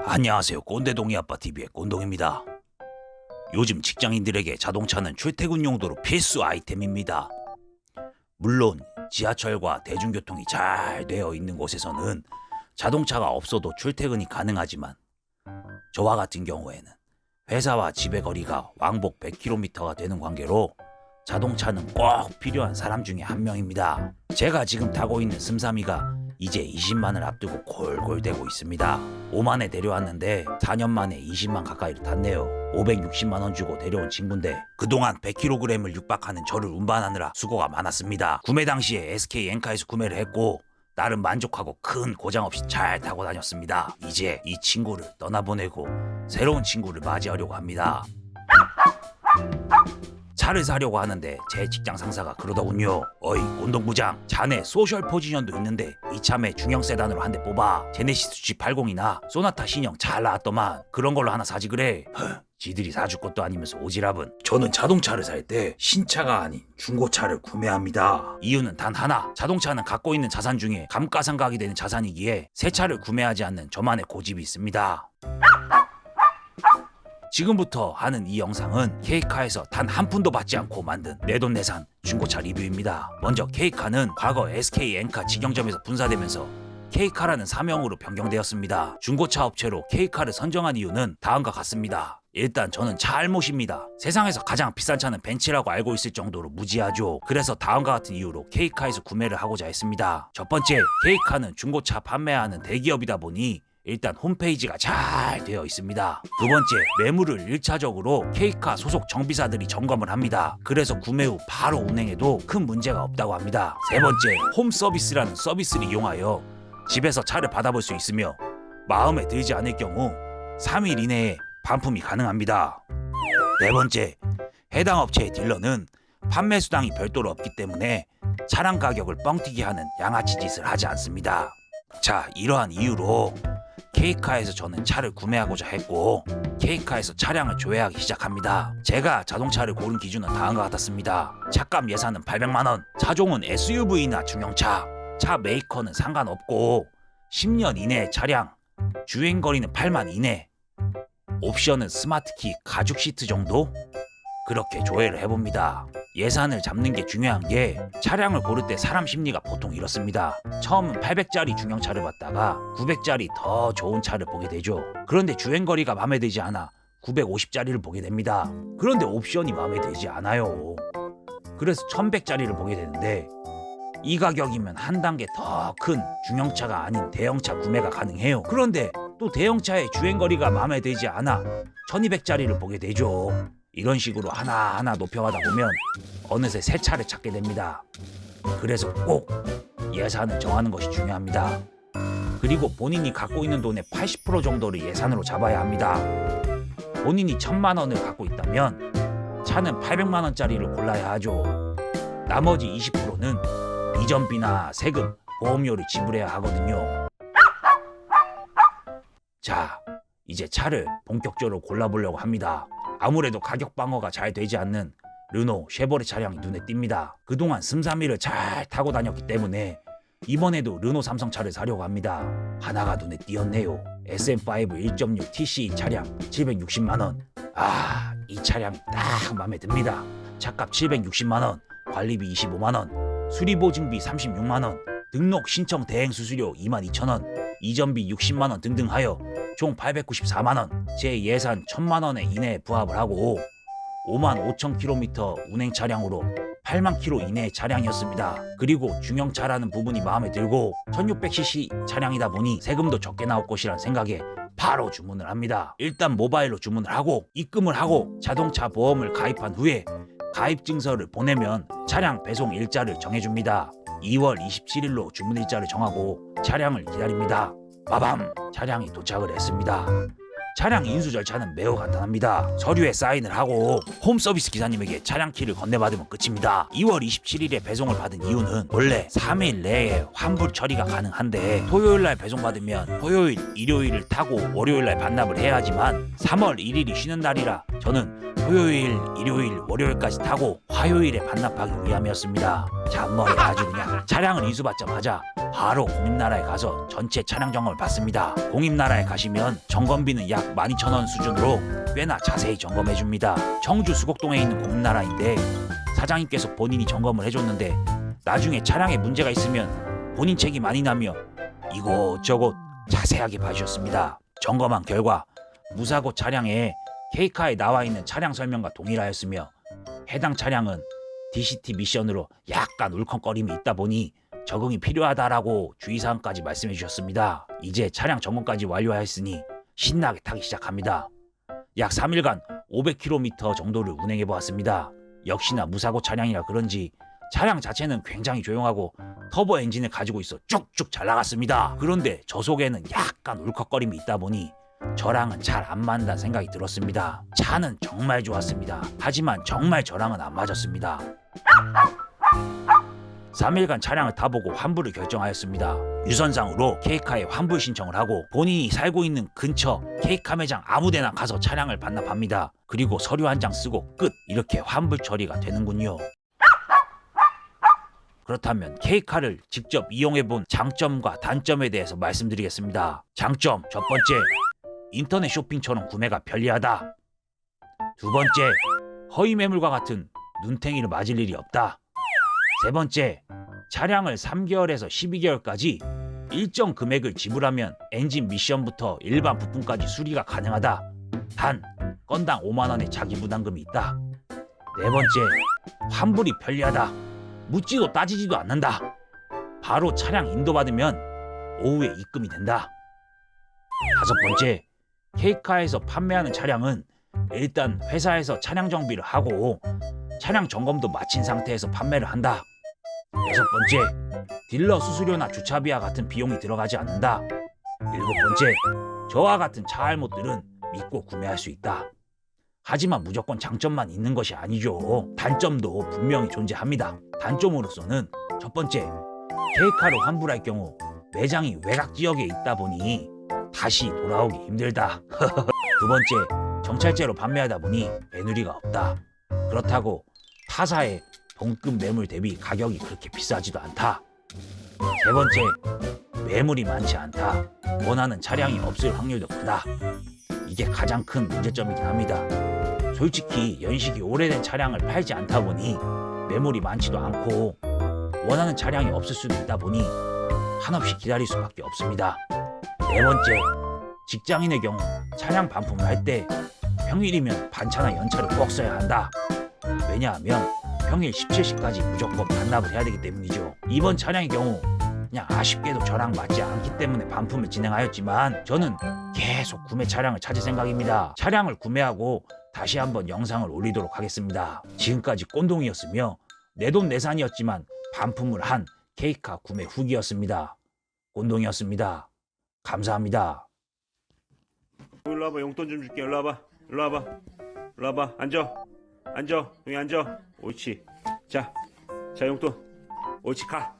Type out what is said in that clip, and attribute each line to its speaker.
Speaker 1: 안녕하세요. 꼰대동이 아빠 TV의 꼰동입니다. 요즘 직장인들에게 자동차는 출퇴근 용도로 필수 아이템입니다. 물론 지하철과 대중교통이 잘 되어 있는 곳에서는 자동차가 없어도 출퇴근이 가능하지만 저와 같은 경우에는 회사와 집의 거리가 왕복 100km가 되는 관계로 자동차는 꼭 필요한 사람 중에 한 명입니다. 제가 지금 타고 있는 슴삼이가 이제 20만을 앞두고 골골대고 있습니다. 5만에 데려왔는데 4년 만에 20만 가까이를 탔네요. 560만원 주고 데려온 친구인데 그동안 100kg을 육박하는 저를 운반하느라 수고가 많았습니다. 구매 당시에 SK 엔카에서 구매를 했고 나름 만족하고 큰 고장 없이 잘 타고 다녔습니다. 이제 이 친구를 떠나보내고 새로운 친구를 맞이하려고 합니다. 차를 사려고 하는데 제 직장 상사가 그러더군요. 어이 꼰동부장, 자네 소셜 포지션도 있는데 이참에 중형 세단으로 한 대 뽑아. 제네시스 G80이나 소나타 신형 잘 나왔더만 그런 걸로 하나 사지 그래. 지들이 사줄 것도 아니면서 오지랖은. 저는 자동차를 살 때 신차가 아닌 중고차를 구매합니다. 이유는 단 하나, 자동차는 갖고 있는 자산 중에 감가상각이 되는 자산이기에 새 차를 구매하지 않는 저만의 고집이 있습니다. 지금부터 하는 이 영상은 K카에서 단 한 푼도 받지 않고 만든 내돈내산 중고차 리뷰입니다. 먼저 K카는 과거 SK 엔카 직영점에서 분사되면서 K카라는 사명으로 변경되었습니다. 중고차 업체로 K카를 선정한 이유는 다음과 같습니다. 일단 저는 차 알못입니다. 세상에서 가장 비싼 차는 벤츠라고 알고 있을 정도로 무지하죠. 그래서 다음과 같은 이유로 K카에서 구매를 하고자 했습니다. 첫 번째, K카는 중고차 판매하는 대기업이다 보니 일단 홈페이지가 잘 되어 있습니다. 두 번째, 매물을 1차적으로 K카 소속 정비사들이 점검을 합니다. 그래서 구매 후 바로 운행해도 큰 문제가 없다고 합니다. 세 번째, 홈 서비스라는 서비스를 이용하여 집에서 차를 받아볼 수 있으며 마음에 들지 않을 경우 3일 이내에 반품이 가능합니다. 네 번째, 해당 업체의 딜러는 판매 수당이 별도로 없기 때문에 차량 가격을 뻥튀기 하는 양아치 짓을 하지 않습니다. 자, 이러한 이유로 K카에서 저는 차를 구매하고자 했고 K카에서 차량을 조회하기 시작합니다. 제가 자동차를 고른 기준은 다음과 같았습니다. 차값 예산은 800만원, 차종은 SUV나 중형차, 차 메이커는 상관없고 10년 이내의 차량, 주행거리는 8만 이내, 옵션은 스마트키, 가죽 시트 정도? 그렇게 조회를 해봅니다. 예산을 잡는 게 중요한 게 차량을 고를 때 사람 심리가 보통 이렇습니다. 처음은 800짜리 중형차를 봤다가 900짜리 더 좋은 차를 보게 되죠. 그런데 주행거리가 마음에 들지 않아 950짜리를 보게 됩니다. 그런데 옵션이 마음에 들지 않아요. 그래서 1100짜리를 보게 되는데 이 가격이면 한 단계 더 큰 중형차가 아닌 대형차 구매가 가능해요. 그런데 또 대형차의 주행거리가 마음에 들지 않아 1200짜리를 보게 되죠. 이런 식으로 하나하나 높여가다 보면 어느새 새 차를 찾게 됩니다. 그래서 꼭 예산을 정하는 것이 중요합니다. 그리고 본인이 갖고 있는 돈의 80% 정도를 예산으로 잡아야 합니다. 본인이 1000만 원을 갖고 있다면 차는 800만 원짜리를 골라야 하죠. 나머지 20%는 이전비나 세금, 보험료를 지불해야 하거든요. 자, 이제 차를 본격적으로 골라보려고 합니다. 아무래도 가격 방어가 잘 되지 않는 르노, 쉐보레 차량이 눈에 띕니다. 그동안 슴삼이를 잘 타고 다녔기 때문에 이번에도 르노 삼성차를 사려고 합니다. 하나가 눈에 띄었네요. SM5 1.6 TCE 차량 760만원. 아, 이 차량이 딱 마음에 듭니다. 차값 760만원, 관리비 25만원, 수리보증비 36만원, 등록 신청 대행 수수료 22,000원, 이전비 60만원 등등 하여 총 894만원, 제 예산 1000만원에 이내에 부합을 하고 5만 5천 km 운행 차량으로 8만 km 이내의 차량이었습니다. 그리고 중형차라는 부분이 마음에 들고 1600cc 차량이다 보니 세금도 적게 나올 것이란 생각에 바로 주문을 합니다. 일단 모바일로 주문을 하고 입금을 하고 자동차 보험을 가입한 후에 가입 증서를 보내면 차량 배송 일자를 정해줍니다. 2월 27일로 주문 일자를 정하고 차량을 기다립니다. 빠밤! 차량이 도착을 했습니다. 차량 인수 절차는 매우 간단합니다. 서류에 사인을 하고 홈서비스 기사님에게 차량 키를 건네받으면 끝입니다. 2월 27일에 배송을 받은 이유는 원래 3일 내에 환불 처리가 가능한데 토요일날 배송받으면 토요일, 일요일을 타고 월요일날 반납을 해야 하지만 3월 1일이 쉬는 날이라 저는 토요일, 일요일, 월요일까지 타고 화요일에 반납하기 위함이었습니다. 잔머리 아주 그냥. 차량을 인수받자마자 바로 공임나라에 가서 전체 차량 점검을 받습니다. 공임나라에 가시면 점검비는 약 12,000원 수준으로 꽤나 자세히 점검해줍니다. 청주 수곡동에 있는 공임나라인데 사장님께서 본인이 점검을 해줬는데 나중에 차량에 문제가 있으면 본인 책임 아니라며 이곳저곳 자세하게 봐주셨습니다. 점검한 결과 무사고 차량에 K카에 나와 있는 차량 설명과 동일하였으며 해당 차량은 DCT 미션으로 약간 울컥거림이 있다 보니 적응이 필요하다라고 주의사항까지 말씀해 주셨습니다. 이제 차량 점검까지 완료하였으니 신나게 타기 시작합니다. 약 3일간 500km 정도를 운행해 보았습니다. 역시나 무사고 차량이라 그런지 차량 자체는 굉장히 조용하고 터보 엔진을 가지고 있어 쭉쭉 잘 나갔습니다. 그런데 저속에는 약간 울컥거림이 있다 보니 저랑은 잘 안 맞는다는 생각이 들었습니다. 차는 정말 좋았습니다. 하지만 정말 저랑은 안 맞았습니다. 3일간 차량을 타보고 환불을 결정하였습니다. 유선상으로 K카에 환불 신청을 하고 본인이 살고 있는 근처 K카 매장 아무데나 가서 차량을 반납합니다. 그리고 서류 한 장 쓰고 끝! 이렇게 환불 처리가 되는군요. 그렇다면 K카를 직접 이용해본 장점과 단점에 대해서 말씀드리겠습니다. 장점 첫 번째, 인터넷 쇼핑처럼 구매가 편리하다. 두 번째, 허위 매물과 같은 눈탱이를 맞을 일이 없다. 세 번째, 차량을 3개월에서 12개월까지 일정 금액을 지불하면 엔진 미션부터 일반 부품까지 수리가 가능하다. 단, 건당 5만원의 자기 부담금이 있다. 네 번째, 환불이 편리하다. 묻지도 따지지도 않는다. 바로 차량 인도받으면 오후에 입금이 된다. 다섯 번째, K카에서 판매하는 차량은 일단 회사에서 차량 정비를 하고 차량 점검도 마친 상태에서 판매를 한다. 여섯 번째, 딜러 수수료나 주차비와 같은 비용이 들어가지 않는다. 일곱 번째, 저와 같은 차알못들은 믿고 구매할 수 있다. 하지만 무조건 장점만 있는 것이 아니죠. 단점도 분명히 존재합니다. 단점으로서는 첫 번째, K카로 환불할 경우 매장이 외곽 지역에 있다 보니 다시 돌아오기 힘들다. 두 번째, 정찰제로 판매하다 보니 매누리가 없다. 그렇다고 타사의 동급 매물 대비 가격이 그렇게 비싸지도 않다. 세 번째, 매물이 많지 않다. 원하는 차량이 없을 확률도 크다. 이게 가장 큰 문제점이긴 합니다. 솔직히 연식이 오래된 차량을 팔지 않다 보니 매물이 많지도 않고 원하는 차량이 없을 수도 있다 보니 한없이 기다릴 수밖에 없습니다. 네 번째, 직장인의 경우 차량 반품을 할 때 평일이면 반차나 연차를 꼭 써야 한다. 왜냐하면 평일 17시까지 무조건 반납을 해야 되기 때문이죠. 이번 차량의 경우 그냥 아쉽게도 저랑 맞지 않기 때문에 반품을 진행하였지만 저는 계속 구매 차량을 찾을 생각입니다. 차량을 구매하고 다시 한번 영상을 올리도록 하겠습니다. 지금까지 꼰동이었으며 내돈내산이었지만 반품을 한 K카 구매 후기였습니다. 꼰동이었습니다. 감사합니다.
Speaker 2: 일로 와봐. 용돈 좀 줄게. 일로 와봐. 일로 와봐. 일로 와봐. 앉아. 앉아. 여기 앉아. 옳지. 자 용돈. 옳지. 가.